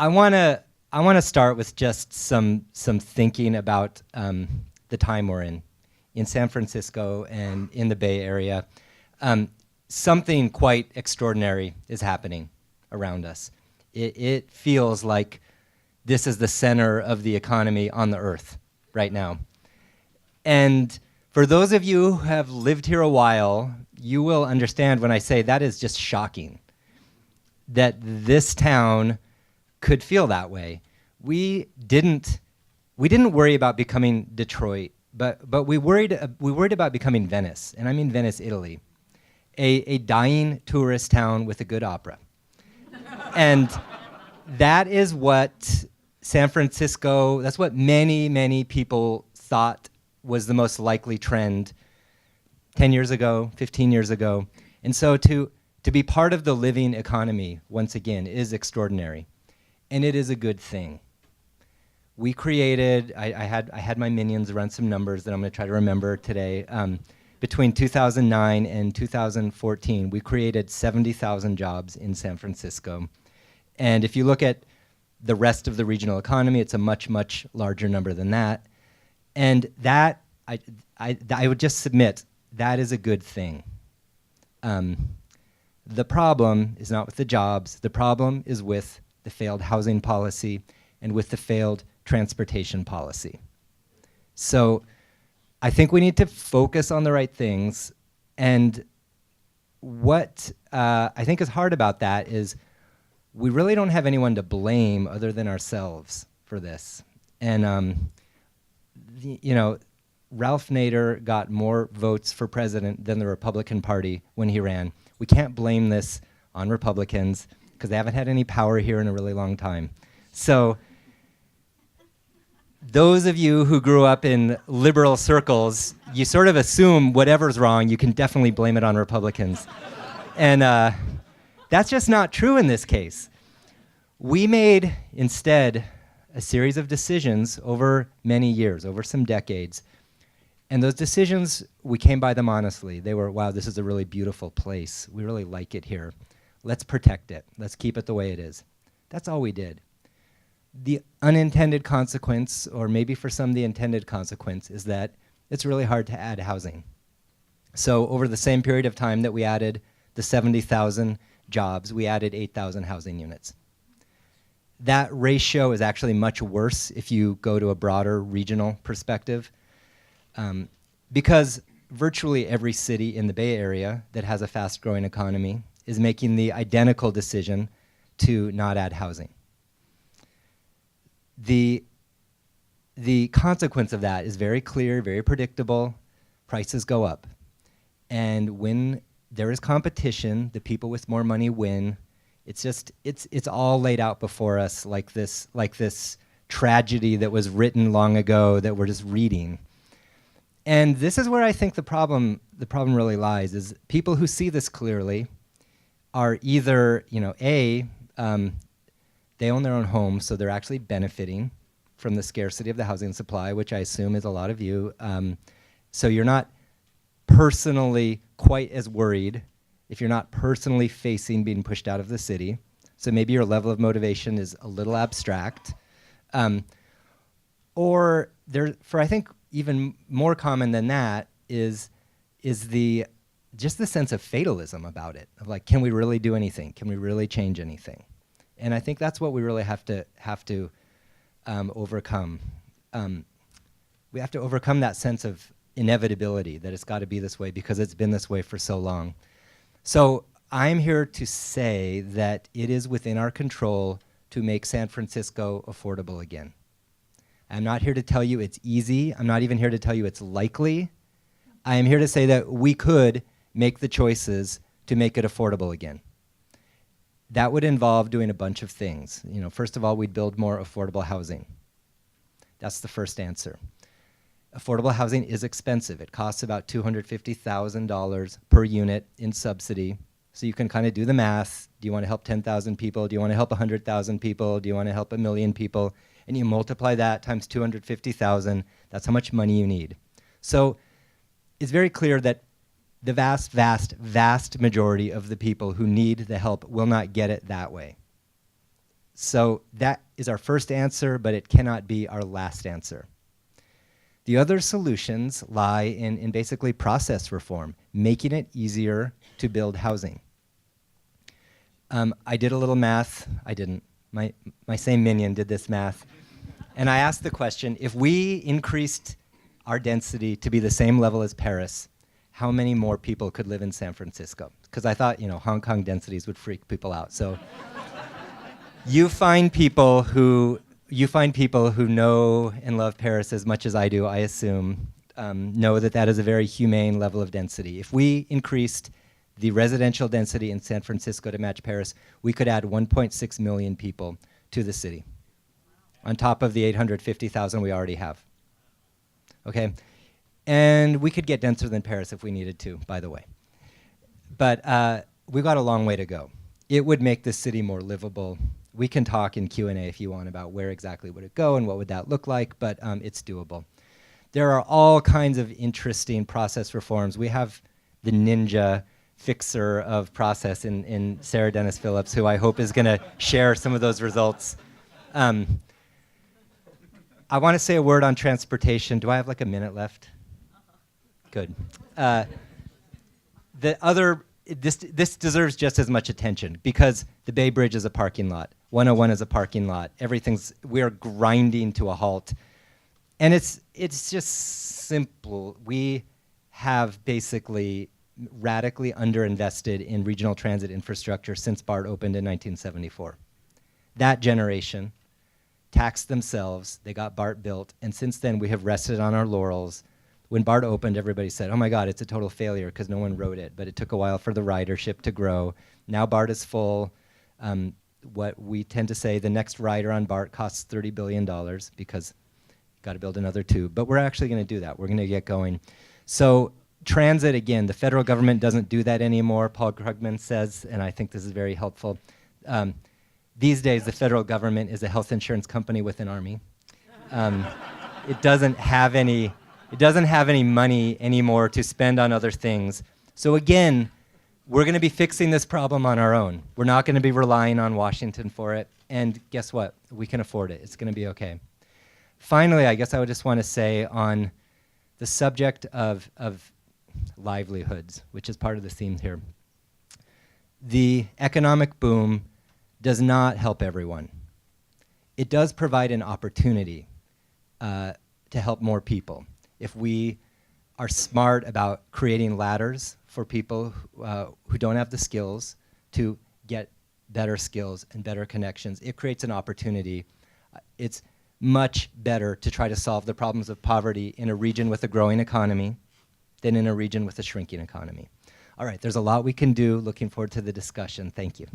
I want to start with just some thinking about the time we're in San Francisco and in the Bay Area. Something quite extraordinary is happening around us. It feels like this is the center of the economy on the earth right now. And for those of you who have lived here a while, you will understand when I say that is just shocking, that this town could feel that way. We didn't worry about becoming Detroit, but we worried about becoming Venice, and I mean Venice, Italy, a dying tourist town with a good opera. And that is what San Francisco, that's what many people thought was the most likely trend 10 years ago, 15 years ago. And so to be part of the living economy, once again, is extraordinary. And it is a good thing. We created, I had my minions run some numbers that I'm going to try to remember today. Between 2009 and 2014, we created 70,000 jobs in San Francisco. And if you look at the rest of the regional economy, it's a much larger number than that. And that, I would just submit, that is a good thing. The problem is not with the jobs. The problem is with the failed housing policy and with the failed transportation policy. So I think we need to focus on the right things. And what I think is hard about that is we really don't have anyone to blame other than ourselves for this. And, Ralph Nader got more votes for president than the Republican Party when he ran. We can't blame this on Republicans because they haven't had any power here in a really long time. So those of you who grew up in liberal circles, you sort of assume whatever's wrong, you can definitely blame it on Republicans. And that's just not true in this case. We made, instead, a series of decisions over many years, over some decades. And those decisions, we came by them honestly. They were, wow, this is a really beautiful place. We really like it here. Let's protect it. Let's keep it the way it is. That's all we did. The unintended consequence, or maybe for some the intended consequence, is that it's really hard to add housing. So over the same period of time that we added the 70,000 jobs, we added 8,000 housing units. That ratio is actually much worse if you go to a broader regional perspective, because virtually every city in the Bay Area that has a fast-growing economy is making the identical decision to not add housing. The consequence of that is very clear, very predictable. Prices go up. And when there is competition, the people with more money win. It's all laid out before us like this tragedy that was written long ago that we're just reading. And this is where I think the problem really lies, is people who see this clearly are either, they own their own homes, so they're actually benefiting from the scarcity of the housing supply, which I assume is a lot of you. So you're not personally quite as worried if you're not personally facing being pushed out of the city. So maybe your level of motivation is a little abstract. Or for I think even more common than that is just the sense of fatalism about it, of like, can we really do anything? Can we really change anything? And I think that's what we really have to overcome. We have to overcome that sense of inevitability, that it's got to be this way because it's been this way for so long. So I'm here to say that it is within our control to make San Francisco affordable again. I'm not here to tell you it's easy. I'm not even here to tell you it's likely. I am here to say that we could make the choices to make it affordable again. That would involve doing a bunch of things. First of all, we'd build more affordable housing. That's the first answer. Affordable housing is expensive. It costs about $250,000 per unit in subsidy. So you can kind of do the math. Do you want to help 10,000 people? Do you want to help 100,000 people? Do you want to help 1 million people? And you multiply that times 250,000. That's how much money you need. So it's very clear that the vast majority of the people who need the help will not get it that way. So that is our first answer, but it cannot be our last answer. The other solutions lie in basically process reform, making it easier to build housing. I did a little math. I didn't. My same minion did this math. And I asked the question, if we increased our density to be the same level as Paris, how many more people could live in San Francisco? Because I thought, Hong Kong densities would freak people out. So you find people who know and love Paris as much as I do, I assume, know that that is a very humane level of density. If we increased the residential density in San Francisco to match Paris, we could add 1.6 million people to the city, on top of the 850,000 we already have. Okay? And we could get denser than Paris if we needed to, by the way. But we've got a long way to go. It would make this city more livable. We can talk in Q&A if you want about where exactly would it go and what would that look like, but it's doable. There are all kinds of interesting process reforms. We have the ninja fixer of process in Sarah Dennis Phillips, who I hope is going to share some of those results. I want to say a word on transportation. Do I have like a minute left? Good. This deserves just as much attention because the Bay Bridge is a parking lot. 101 is a parking lot. We are grinding to a halt. And it's just simple. We have basically radically underinvested in regional transit infrastructure since BART opened in 1974. That generation taxed themselves, they got BART built, and since then we have rested on our laurels. When BART opened, everybody said, oh my God, it's a total failure because no one rode it, but it took a while for the ridership to grow. Now BART is full. What we tend to say, the next rider on BART costs $30 billion because you've got to build another tube, but we're actually going to do that. We're going to get going. So transit, again, the federal government doesn't do that anymore, Paul Krugman says, and I think this is very helpful. These days, the federal government is a health insurance company with an army. It doesn't have any money anymore to spend on other things. So again, we're going to be fixing this problem on our own. We're not going to be relying on Washington for it. And guess what? We can afford it. It's going to be okay. Finally, I guess I would just want to say on the subject of livelihoods, which is part of the theme here. The economic boom does not help everyone. It does provide an opportunity to help more people. If we are smart about creating ladders for people who don't have the skills to get better skills and better connections, it creates an opportunity. It's much better to try to solve the problems of poverty in a region with a growing economy than in a region with a shrinking economy. All right, there's a lot we can do. Looking forward to the discussion. Thank you.